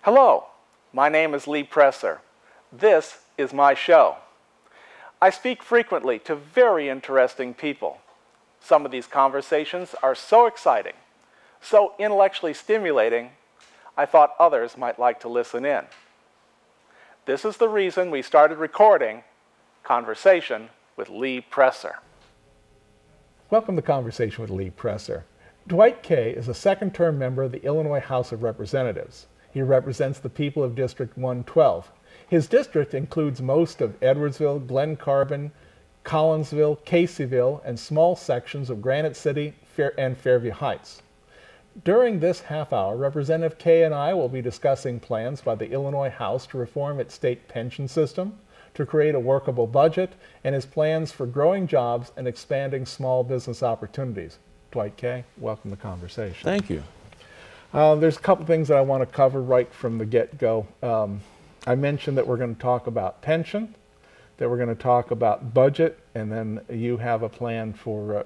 Hello, my name is Lee Presser. This is my show. I speak frequently to very interesting people. Some of these conversations are so exciting, so intellectually stimulating, I thought others might like to listen in. This is the reason we started recording Conversation with Lee Presser. Welcome to Conversation with Lee Presser. Dwight Kay is a second-term member of the Illinois House of Representatives. He represents the people of District 112. His district includes most of Edwardsville, Glen Carbon, Collinsville, Caseyville, and small sections of Granite City and Fairview Heights. During this half hour, Representative Kay and I will be discussing plans by the Illinois House to reform its state pension system, to create a workable budget, and his plans for growing jobs and expanding small business opportunities. Dwight Kay, welcome to Conversation. Thank you. There's a couple things that I want to cover right from the get-go. I mentioned that we're going to talk about pension, that we're going to talk about budget, and then you have a plan for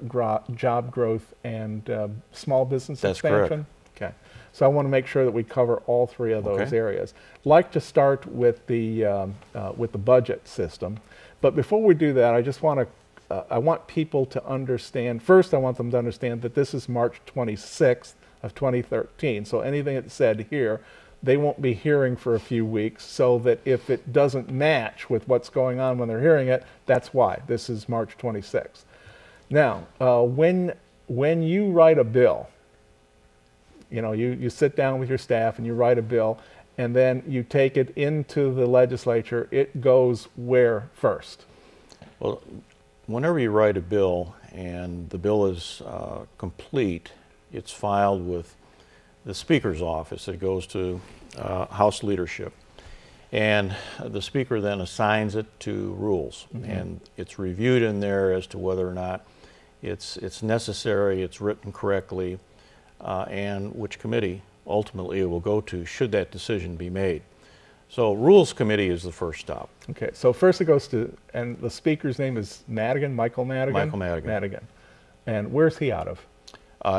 job growth and small business expansion. That's correct. Okay. So I want to make sure that we cover all three of those areas. I'd like to start with the budget system, but before we do that, I just want to I want people to understand. First, I want them to understand that this is March 26th of 2013. So anything that's said here, they won't be hearing for a few weeks, so that if it doesn't match with what's going on when they're hearing it, that's why. This is March 26th. Now, when you write a bill, you know, you sit down with your staff and you write a bill, and then you take it into the legislature, it goes where first? Well, whenever you write a bill and the bill is complete, it's filed with the Speaker's office. It goes to House leadership. And the Speaker then assigns it to rules. Mm-hmm. And it's reviewed in there as to whether or not it's necessary, it's written correctly, and which committee ultimately it will go to should that decision be made. So Rules Committee is the first stop. Okay, so first it goes to, and the Speaker's name is Madigan, Michael Madigan? Michael Madigan. Madigan. And where's he out of?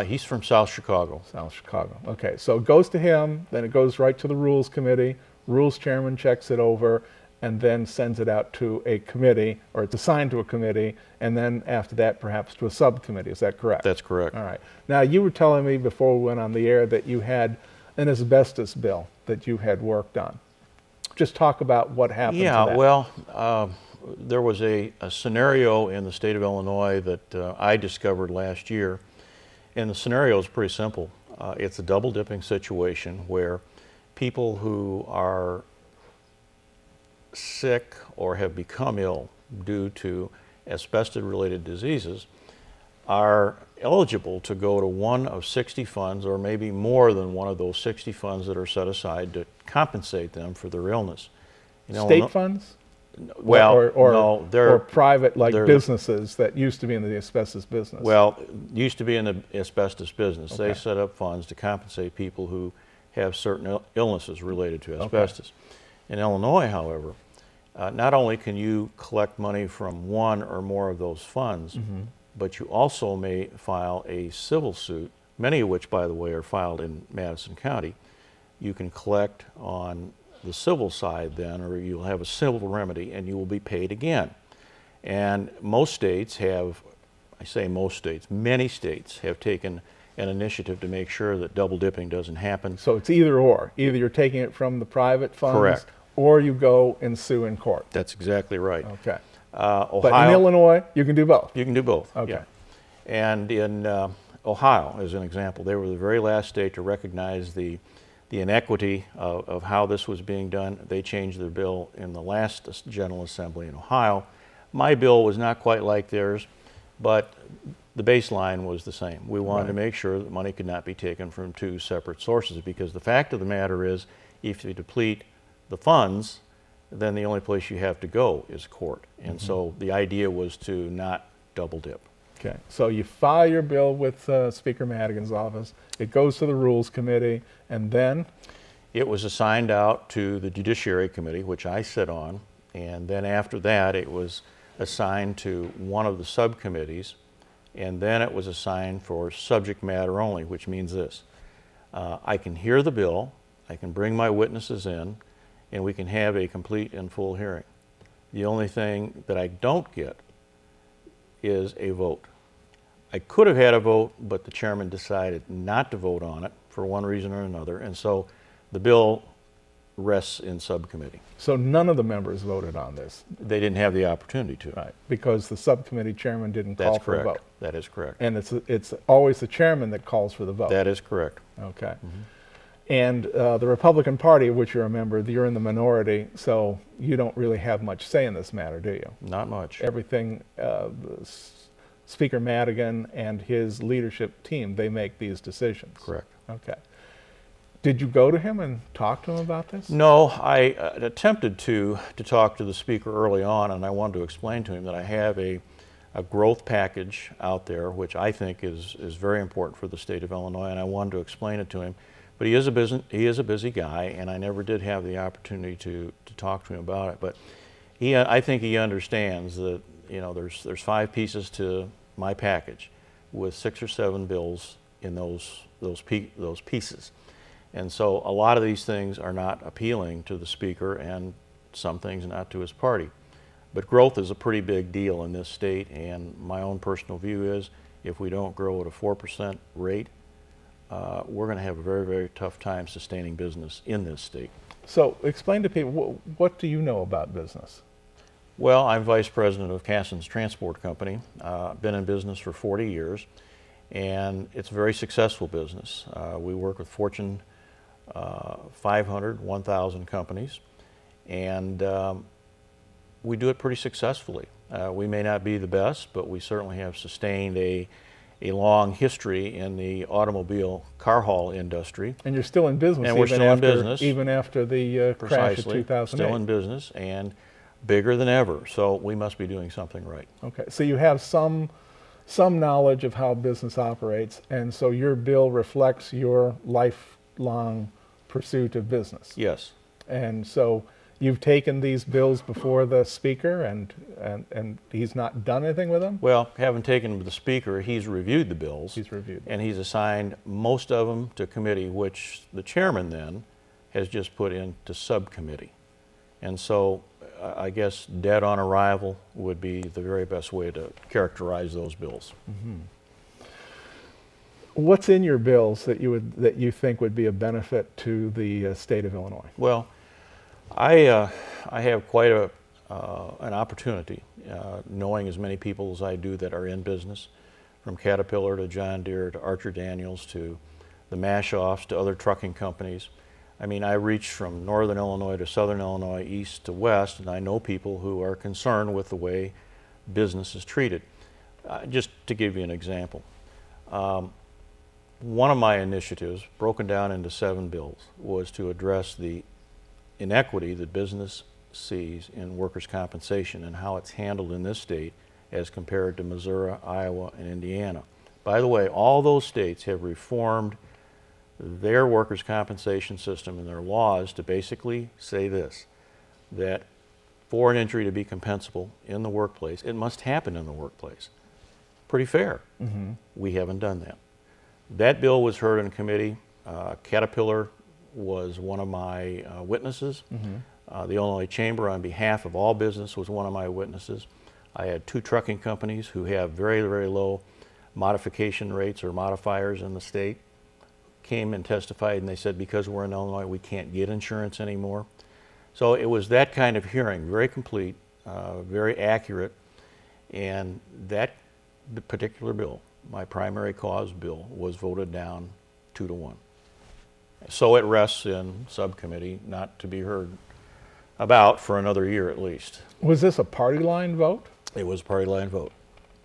He's from South Chicago. South Chicago. Okay, so it goes to him, then it goes right to the Rules Committee. Rules Chairman checks it over, and then sends it out to a committee, or it's assigned to a committee, and then after that, perhaps to a subcommittee. Is that correct? That's correct. All right. Now, you were telling me before we went on the air that you had an asbestos bill that you had worked on. Just talk about what happened to that. Yeah, well, there was a scenario in the state of Illinois that I discovered last year. And the scenario is pretty simple. It's a double dipping situation where people who are sick or have become ill due to asbestos-related diseases are eligible to go to one of 60 funds, or maybe more than one of those 60 funds that are set aside to compensate them for their illness. State funds? Well, no, or private, like businesses that used to be in the asbestos business. Well, used to be in the asbestos business. Okay. They set up funds to compensate people who have certain illnesses related to asbestos. Okay. In Illinois, however, not only can you collect money from one or more of those funds, mm-hmm. but you also may file a civil suit, many of which, by the way, are filed in Madison County. You can collect on the civil side then, or you'll have a civil remedy, and you will be paid again. And most states have, I say most states, many states have taken an initiative to make sure that double dipping doesn't happen. So it's either or. Either you're taking it from the private funds, correct, or you go and sue in court. That's exactly right. Okay. Ohio, but in Illinois, you can do both. You can do both. Okay. Yeah. And in Ohio, as an example, they were the very last state to recognize the inequity of how this was being done. They changed their bill in the last General Assembly in Ohio. My bill was not quite like theirs, but the baseline was the same. We wanted to make sure that money could not be taken from two separate sources, because the fact of the matter is, if you deplete the funds, then the only place you have to go is court. And mm-hmm. so the idea was to not double dip. Okay, so you file your bill with Speaker Madigan's office, it goes to the Rules Committee, and then? It was assigned out to the Judiciary Committee, which I sit on, and then after that it was assigned to one of the subcommittees, and then it was assigned for subject matter only, which means this. I can hear the bill, I can bring my witnesses in, and we can have a complete and full hearing. The only thing that I don't get is a vote. I could have had a vote, but the chairman decided not to vote on it for one reason or another, and so the bill rests in subcommittee. So none of the members voted on this? They didn't have the opportunity to. Right, because the subcommittee chairman didn't call for a vote. That is correct. And it's always the chairman that calls for the vote? That is correct. Okay. And the Republican Party, of which you're a member, you're in the minority, so you don't really have much say in this matter, do you? Not much. Everything, Speaker Madigan and his leadership team, they make these decisions. Correct. Okay. Did you go to him and talk to him about this? No, I attempted to talk to the speaker early on, and I wanted to explain to him that I have a growth package out there, which I think is very important for the state of Illinois, and I wanted to explain it to him. But he is a busy guy, and I never did have the opportunity to talk to him about it. But I think he understands that, you know, there's 5 pieces to my package, with 6 or 7 bills in those pieces. And so a lot of these things are not appealing to the speaker, and some things not to his party. But growth is a pretty big deal in this state, and my own personal view is if we don't grow at a 4% rate, we're going to have a very, very tough time sustaining business in this state. So explain to people, what do you know about business? Well, I'm vice president of Casson's Transport Company. Been in business for 40 years, and it's a very successful business. We work with Fortune 500, 1,000 companies, and we do it pretty successfully. We may not be the best, but we certainly have sustained a long history in the automobile car haul industry. And you're still in business. And we're still in business. Even after the crash of 2008. Still in business and bigger than ever. So we must be doing something right. Okay, so you have some knowledge of how business operates, and so your bill reflects your lifelong pursuit of business. Yes. And so you've taken these bills before the speaker, and he's not done anything with them? Well, haven't taken them to the speaker. He's reviewed the bills. He's reviewed them. And he's assigned most of them to committee, which the chairman then has just put into subcommittee. And so I guess dead on arrival would be the very best way to characterize those bills. Mm-hmm. What's in your bills that you think would be a benefit to the state of Illinois? Well, I have quite an opportunity, knowing as many people as I do that are in business, from Caterpillar to John Deere to Archer Daniels to the Mash-Offs to other trucking companies. I mean, I reach from northern Illinois to southern Illinois, east to west, and I know people who are concerned with the way business is treated. Just to give you an example, one of my initiatives, broken down into 7 bills, was to address the inequity that business sees in workers' compensation and how it's handled in this state as compared to Missouri, Iowa, and Indiana. By the way, all those states have reformed their workers' compensation system and their laws to basically say this, that for an injury to be compensable in the workplace, it must happen in the workplace. Pretty fair. Mm-hmm. We haven't done that. That bill was heard in committee. Caterpillar was one of my witnesses. Mm-hmm. The Illinois Chamber, on behalf of all business, was one of my witnesses. I had 2 trucking companies who have very, very low modification rates or modifiers in the state, came and testified, and they said because we're in Illinois we can't get insurance anymore. So it was that kind of hearing, very complete, very accurate, and that particular bill, my primary cause bill, was voted down 2-1. So it rests in subcommittee, not to be heard about for another year at least. Was this a party line vote? It was a party line vote.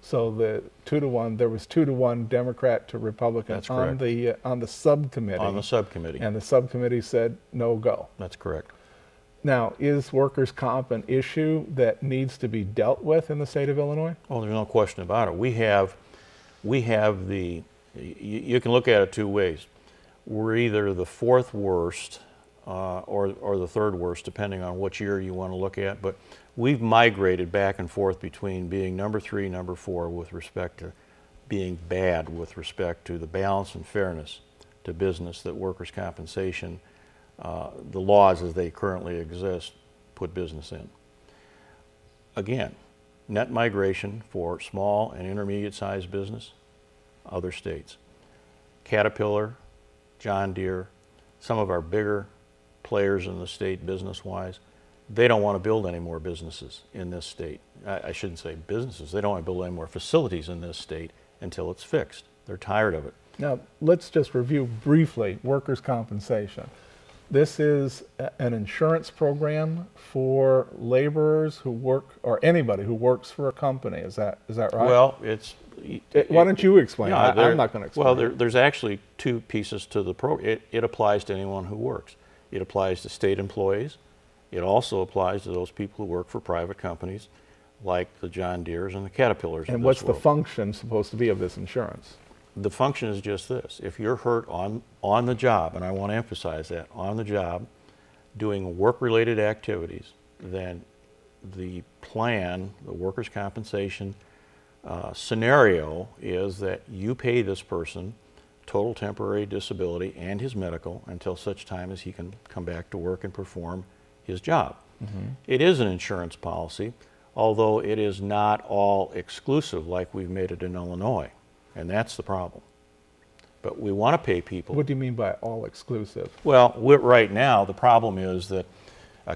So the 2-1, there was 2-1 Democrat to Republican. That's correct. on the subcommittee. On the subcommittee. And the subcommittee said no go. That's correct. Now, is workers' comp an issue that needs to be dealt with in the state of Illinois? Oh, there's no question about it. We have the, you can look at it 2 ways. We're either the 4th worst or the 3rd worst, depending on which year you want to look at, but we've migrated back and forth between being number 3, number 4 with respect to being bad with respect to the balance and fairness to business that workers' compensation the laws as they currently exist put business in. Again, net migration for small and intermediate-sized business, other states. Caterpillar, John Deere, some of our bigger players in the state business-wise, they don't want to build any more businesses in this state. I shouldn't say businesses, they don't want to build any more facilities in this state until it's fixed. They're tired of it. Now, let's just review briefly workers' compensation. This is an insurance program for laborers who work, or anybody who works for a company. Is that right? Well, why don't you explain? Yeah, I'm not going to explain. Well, there's actually two pieces to the program. It applies to anyone who works. It applies to state employees. It also applies to those people who work for private companies like the John Deeres and the Caterpillars. And what's the function supposed to be of this insurance? The function is just this. If you're hurt on the job, and I want to emphasize that, on the job, doing work-related activities, then the plan, the workers' compensation scenario is that you pay this person total temporary disability and his medical until such time as he can come back to work and perform his job. Mm-hmm. It is an insurance policy, although it is not all exclusive like we've made it in Illinois. And that's the problem. But we want to pay people. What do you mean by all exclusive? Well, right now, the problem is that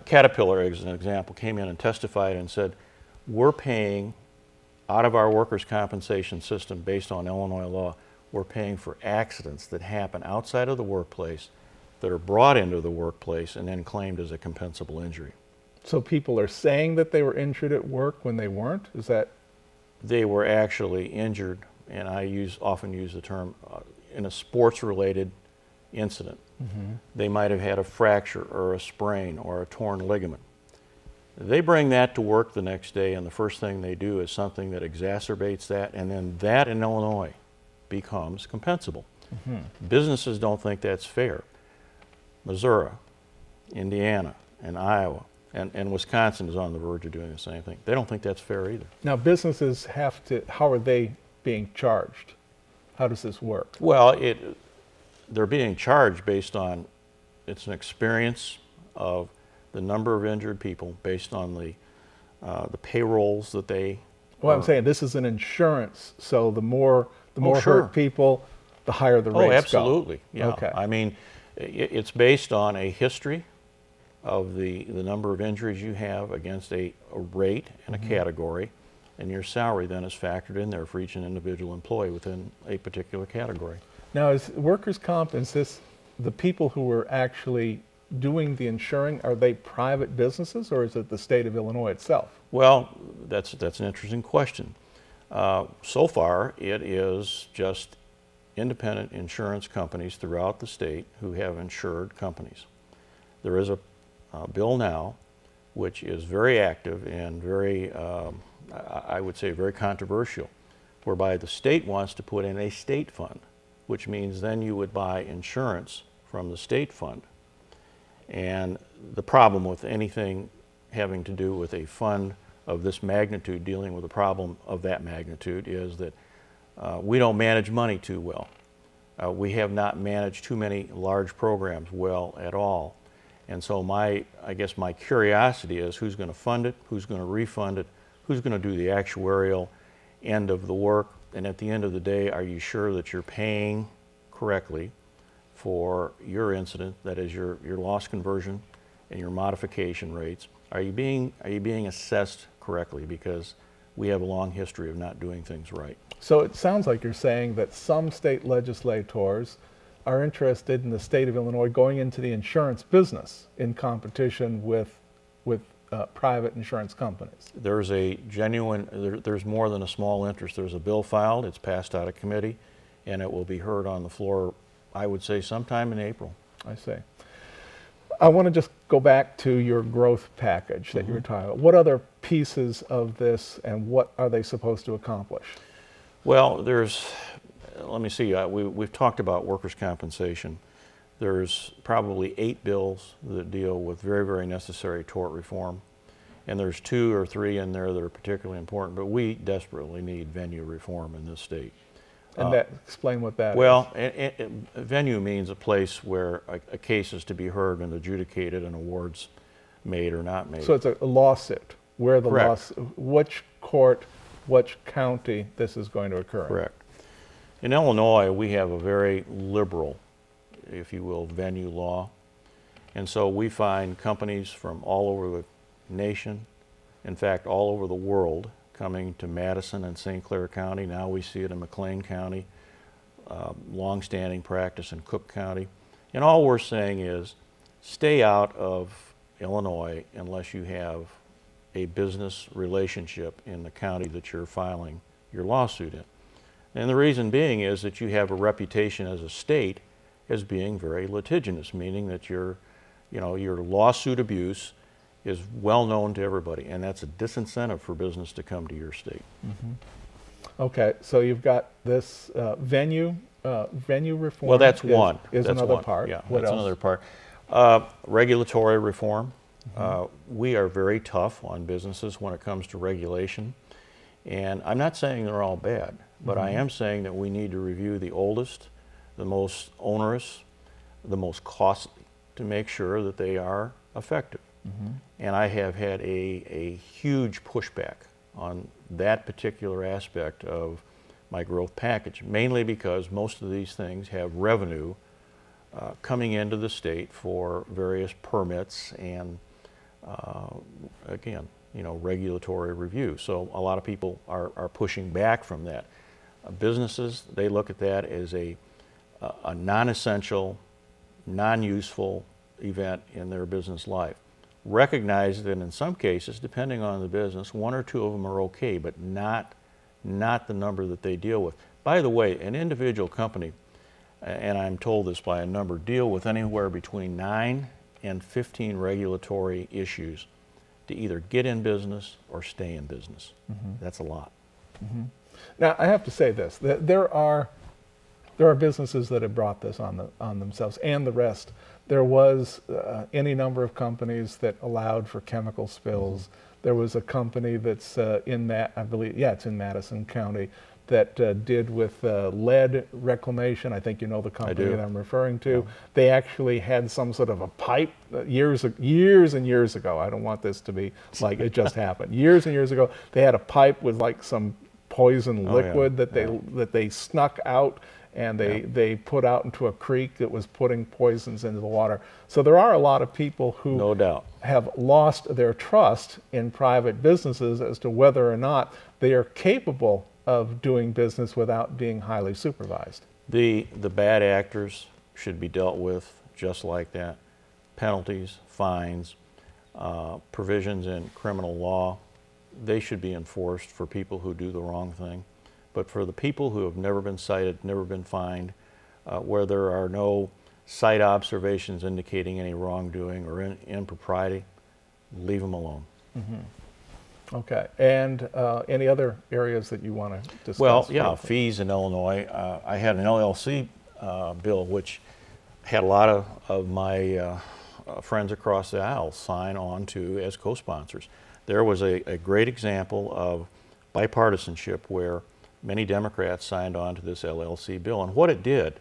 Caterpillar, as an example, came in and testified and said, we're paying out of our workers' compensation system based on Illinois law, we're paying for accidents that happen outside of the workplace that are brought into the workplace and then claimed as a compensable injury. So people are saying that they were injured at work when they weren't? Is that? They were actually injured, and I often use the term, in a sports-related incident. Mm-hmm. They might have had a fracture or a sprain or a torn ligament. They bring that to work the next day, and the first thing they do is something that exacerbates that, and then that in Illinois becomes compensable. Mm-hmm. Businesses don't think that's fair. Missouri, Indiana, and Iowa, and Wisconsin is on the verge of doing the same thing. They don't think that's fair either. Now, businesses have to, how are they being charged? How does this work? Well, they're being charged based on, it's an experience of the number of injured people based on the payrolls that they. Well, I'm saying this is an insurance, so the more sure. hurt people, the higher the rates go. Oh, absolutely. Yeah. Okay. I mean, it's based on a history of the number of injuries you have against a rate and mm-hmm. a category, and your salary then is factored in there for each individual employee within a particular category. Now, is workers' comp, is this the people who are actually doing the insuring, are they private businesses or is it the state of Illinois itself? Well, that's an interesting question. So far, it is just independent insurance companies throughout the state who have insured companies. There is a bill now which is very active and very, I would say, very controversial, whereby the state wants to put in a state fund, which means then you would buy insurance from the state fund. And the problem with anything having to do with a fund of this magnitude dealing with a problem of that magnitude is that we don't manage money too well. We have not managed too many large programs well at all. And so I guess my curiosity is who's going to fund it, who's going to refund it, who's going to do the actuarial end of the work, and at the end of the day, are you sure that you're paying correctly for your incident, that is your loss conversion and your modification rates? Are you being assessed correctly? Because we have a long history of not doing things right. So it sounds like you're saying that some state legislators are interested in the state of Illinois going into the insurance business in competition with private insurance companies. There's a genuine, there's more than a small interest. There's a bill filed, it's passed out of committee, and it will be heard on the floor, I would say, sometime in April. I see. I want to just go back to your growth package that you were talking about. What other pieces of this and what are they supposed to accomplish? Well, let me see, we've talked about workers' compensation. There's probably 8 bills that deal with very, very necessary tort reform. And there's 2 or 3 in there that are particularly important, but we desperately need venue reform in this state. And explain what that is. Well, venue means a place where a case is to be heard and adjudicated and awards made or not made. So it's a lawsuit. Where the Correct. which court, which county this is going to occur in. Correct. In Illinois, we have a very liberal, if you will, venue law. And so we find companies from all over the nation, in fact, all over the world, coming to Madison and St. Clair County. Now we see it in McLean County, long-standing practice in Cook County. And all we're saying is stay out of Illinois unless you have a business relationship in the county that you're filing your lawsuit in. And the reason being is that you have a reputation as a state as being very litigious, meaning that your lawsuit abuse is well known to everybody, and that's a disincentive for business to come to your state. Mm-hmm. Okay, so you've got this venue reform. Well, that's one. Is that's another one. part. Yeah, what that's else? another part. Regulatory reform. We are very tough on businesses when it comes to regulation, and I'm not saying they're all bad, but I am saying that we need to review the oldest, the most onerous, the most costly to make sure that they are effective. And I have had a huge pushback on that particular aspect of my growth package, mainly because most of these things have revenue coming into the state for various permits and again, regulatory review. So a lot of people are pushing back from that. Businesses, they look at that as a non-essential, non-useful event in their business life. Recognize that in some cases, depending on the business, one or two of them are okay, but not the number that they deal with. By the way, an individual company, and I'm told this by a number, deal with anywhere between 9 and 15 regulatory issues to either get in business or stay in business. That's a lot. Now, I have to say this, that there are businesses that have brought this on themselves, and the rest. There was any number of companies that allowed for chemical spills. There was a company that's I believe, it's in Madison County, that did with lead reclamation. I think you know the company that I'm referring to. Yeah. They actually had some sort of a pipe years and years ago. I don't want this to be like it just happened. Years and years ago, they had a pipe with like some poison liquid that they snuck out, and they put out into a creek that was putting poisons into the water. So there are a lot of people who no doubt have lost their trust in private businesses as to whether or not they are capable of doing business without being highly supervised. The bad actors should be dealt with just like that. Penalties, fines, provisions in criminal law, they should be enforced for people who do the wrong thing. But for the people who have never been cited, never been fined, where there are no site observations indicating any wrongdoing or impropriety, leave them alone. Okay, and any other areas that you want to discuss? Well, yeah, fees in Illinois. I had an LLC bill which had a lot of my friends across the aisle sign on to as co-sponsors. There was a great example of bipartisanship where many Democrats signed on to this LLC bill, and what it did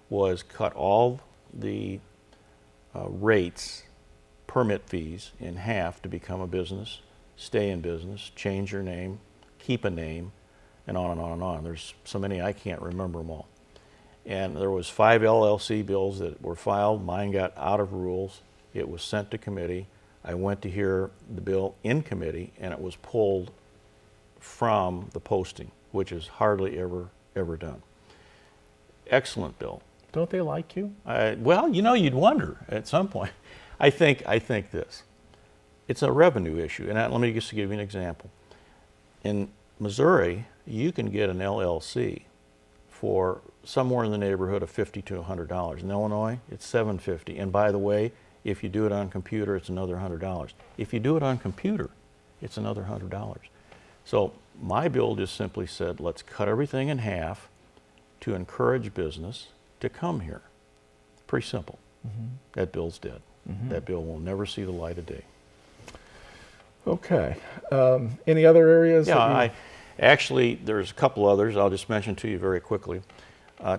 was cut all the rates, permit fees, in half to become a business, stay in business, change your name, keep a name, and on and on and on. There's so many I can't remember them all. And there was 5 LLC bills that were filed. Mine got out of rules. It was sent to committee. I went to hear the bill in committee, and it was pulled from the posting, which is hardly ever done. Excellent bill. Don't they like you? Well, you'd wonder at some point. I think this. It's a revenue issue, and let me just give you an example. In Missouri, you can get an LLC for somewhere in the neighborhood of $50 to $100. In Illinois, it's $750. And by the way, if you do it on computer, it's another $100. If you do it on computer, it's another $100. So my bill just simply said, let's cut everything in half to encourage business to come here. Pretty simple. That bill's dead. That bill will never see the light of day. Okay. Any other areas? Yeah, Actually, there's a couple others I'll just mention to you very quickly.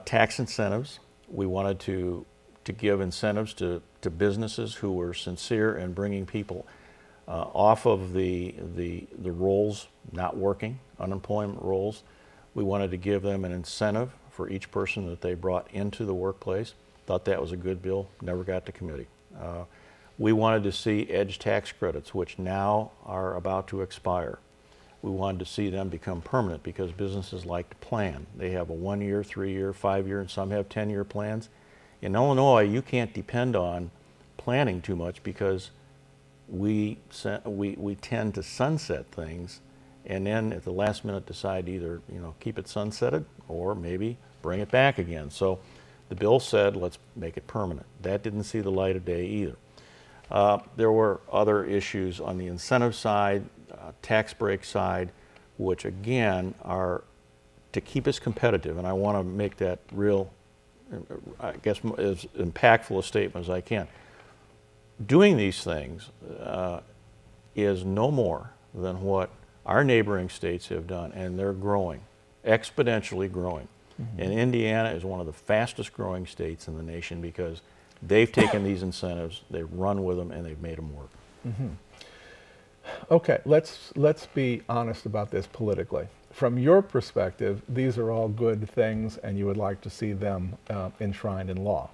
Tax incentives. We wanted to give incentives to businesses who were sincere in bringing people off of the rolls, not working, unemployment rolls. We wanted to give them an incentive for each person that they brought into the workplace. Thought that was a good bill, never got to committee. We wanted to see EDGE tax credits, which now are about to expire. We wanted to see them become permanent because businesses like to plan. They have a 1-year, 3-year, 5-year, and some have 10-year plans. In Illinois, you can't depend on planning too much because we tend to sunset things and then at the last minute decide to either keep it sunsetted or maybe bring it back again. So the bill said let's make it permanent. That didn't see the light of day either. There were other issues on the incentive side, tax break side, which again are to keep us competitive, and I want to make that real, I guess, as impactful a statement as I can. Doing these things is no more than what our neighboring states have done, and they're growing, exponentially growing. Mm-hmm. And Indiana is one of the fastest growing states in the nation because they've taken these incentives, they've run with them, and they've made them work. Mm-hmm. Okay, let's be honest about this politically. From your perspective, these are all good things and you would like to see them enshrined in law.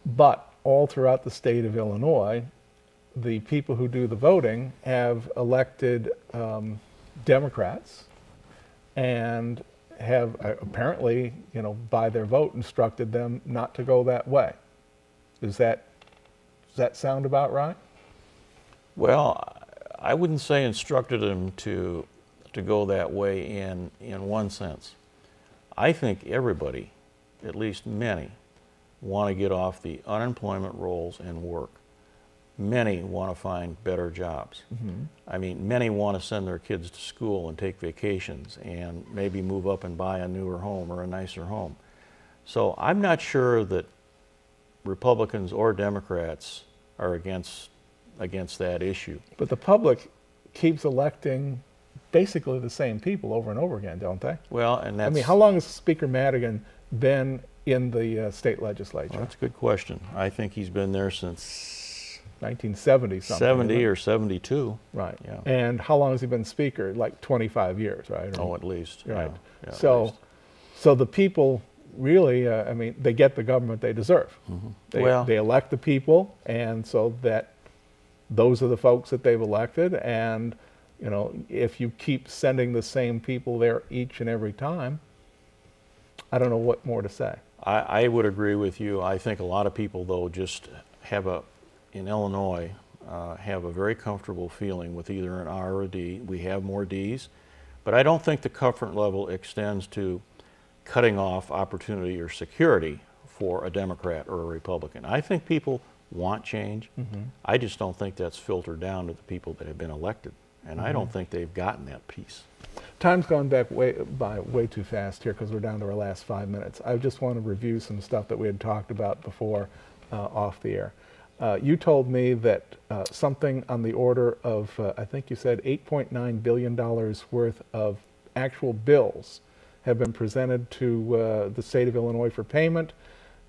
But all throughout the state of Illinois, the people who do the voting have elected Democrats and have apparently, by their vote instructed them not to go that way. Does that sound about right? Well, I wouldn't say instructed them to go that way in one sense. I think everybody, at least many, want to get off the unemployment rolls and work. Many want to find better jobs. Mm-hmm. I mean, many want to send their kids to school and take vacations and maybe move up and buy a newer home or a nicer home. So I'm not sure that Republicans or Democrats are against that issue. But the public keeps electing basically the same people over and over again, don't they? Well, and that's... I mean, how long has Speaker Madigan been in the state legislature? Well, that's a good question. I think he's been there since 1970 something. 70 or 72. Right. Yeah. And how long has he been Speaker? Like 25 years, right? Oh, at least. Right. Yeah, so the people really, I mean, they get the government they deserve. Mm-hmm. They elect the people, and so that those are the folks that they've elected, and if you keep sending the same people there each and every time, I don't know what more to say. I would agree with you. I think a lot of people, though, just have in Illinois, have a very comfortable feeling with either an R or a D. We have more Ds, but I don't think the comfort level extends to cutting off opportunity or security for a Democrat or a Republican. I think people want change. Mm-hmm. I just don't think that's filtered down to the people that have been elected, and mm-hmm. I don't think they've gotten that piece. Time's gone by way too fast here because we're down to our last 5 minutes. I just want to review some stuff that we had talked about before off the air. You told me that something on the order of, I think you said $8.9 billion worth of actual bills have been presented to the state of Illinois for payment,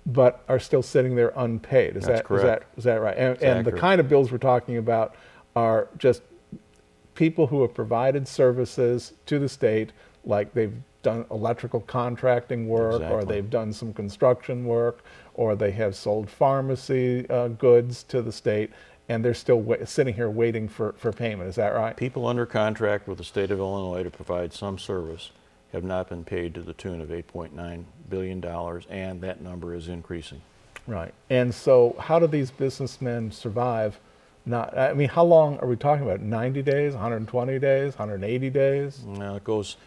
but are still sitting there unpaid. Is that correct? Is that right? And the kind of bills we're talking about are just people who have provided services to the state, like they've done electrical contracting work, or they've done some construction work, or they have sold pharmacy goods to the state, and they're still sitting here waiting for payment. Is that right? People under contract with the state of Illinois to provide some service have not been paid to the tune of $8.9 billion, and that number is increasing. Right. And so how do these businessmen survive? I mean, how long are we talking about? 90 days, 120 days, 180 days? No, it goes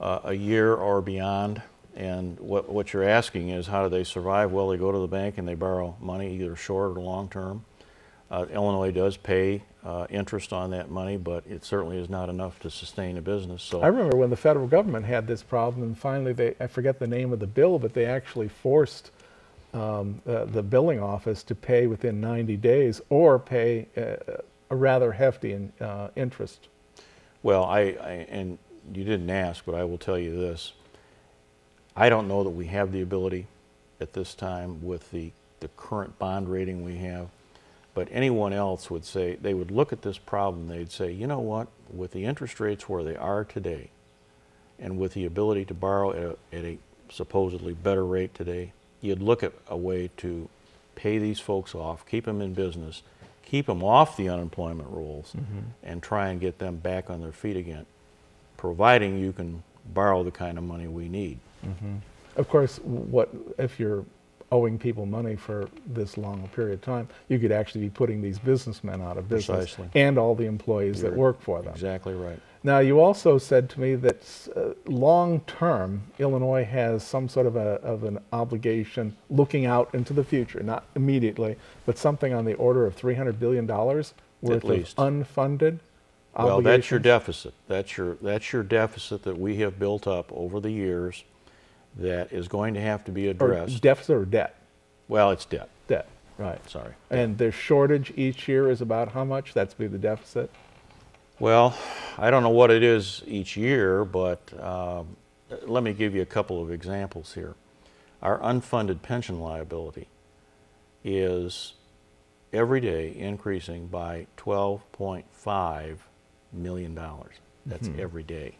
a year or beyond. And what you're asking is, how do they survive? Well, they go to the bank and they borrow money, either short or long term. Illinois does pay interest on that money, but it certainly is not enough to sustain a business. So I remember when the federal government had this problem, and finally I forget the name of the bill, but they actually forced the billing office to pay within 90 days or pay a rather hefty interest. Well, and you didn't ask, but I will tell you this. I don't know that we have the ability at this time with the current bond rating we have, but anyone else would say, they would look at this problem, they'd say, you know what, with the interest rates where they are today, and with the ability to borrow at a supposedly better rate today, you'd look at a way to pay these folks off, keep them in business, keep them off the unemployment rolls, and try and get them back on their feet again, providing you can borrow the kind of money we need. Of course, what if you're owing people money for this long a period of time, you could actually be putting these businessmen out of business. Precisely. And all the employees that work for them. Exactly right. Now, you also said to me that long-term, Illinois has some sort of an obligation looking out into the future, not immediately, but something on the order of $300 billion worth of unfunded obligations. Well, that's your deficit. That's your deficit that we have built up over the years that is going to have to be addressed. Or deficit or debt? Well, it's debt. Debt, right. Sorry. And their shortage each year is about how much? That's be the deficit? Well, I don't know what it is each year, but let me give you a couple of examples here. Our unfunded pension liability is every day increasing by $12.5 million. That's every day.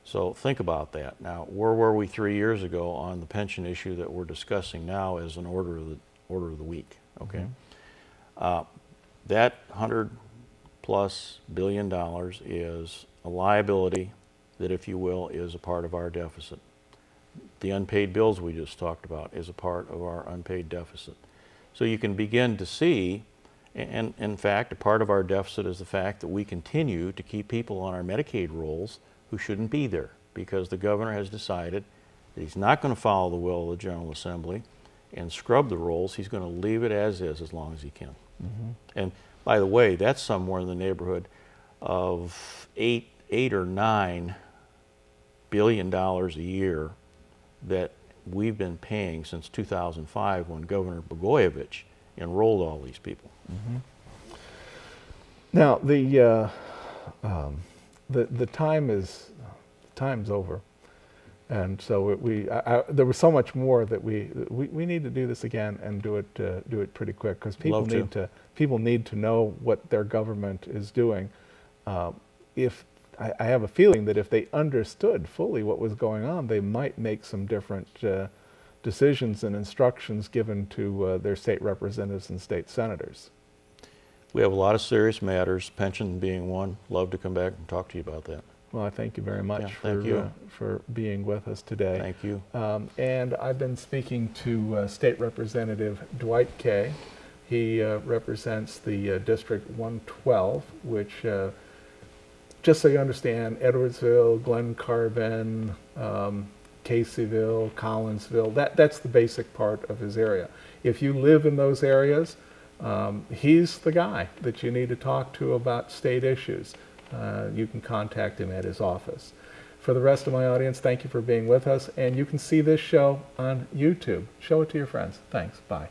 So think about that. Now, where were we 3 years ago on the pension issue that we're discussing now as an order of the week? Okay, that $100+ billion is a liability that, if you will, is a part of our deficit. The unpaid bills we just talked about is a part of our unpaid deficit. So you can begin to see, and in fact, a part of our deficit is the fact that we continue to keep people on our Medicaid rolls who shouldn't be there, because the governor has decided that he's not going to follow the will of the General Assembly and scrub the rolls. He's going to leave it as is as long as he can. And by the way, that's somewhere in the neighborhood of $8 or $9 billion a year that we've been paying since 2005 when Governor Blagojevich enrolled all these people. Now, the time's over, and so there was so much more that we need to do this again and do it pretty quick, because people need to know what their government is doing. If I have a feeling that if they understood fully what was going on, they might make some different decisions and instructions given to their state representatives and state senators. We have a lot of serious matters, pension being one. Love to come back and talk to you about that. Well, I thank you very much for being with us today. Thank you. And I've been speaking to State Representative Dwight Kay. He represents the District 112, which, just so you understand, Edwardsville, Glen Carbon, Caseyville, Collinsville, that's the basic part of his area. If you live in those areas, he's the guy that you need to talk to about state issues. You can contact him at his office. For the rest of my audience, thank you for being with us, and you can see this show on YouTube. Show it to your friends. Thanks. Bye.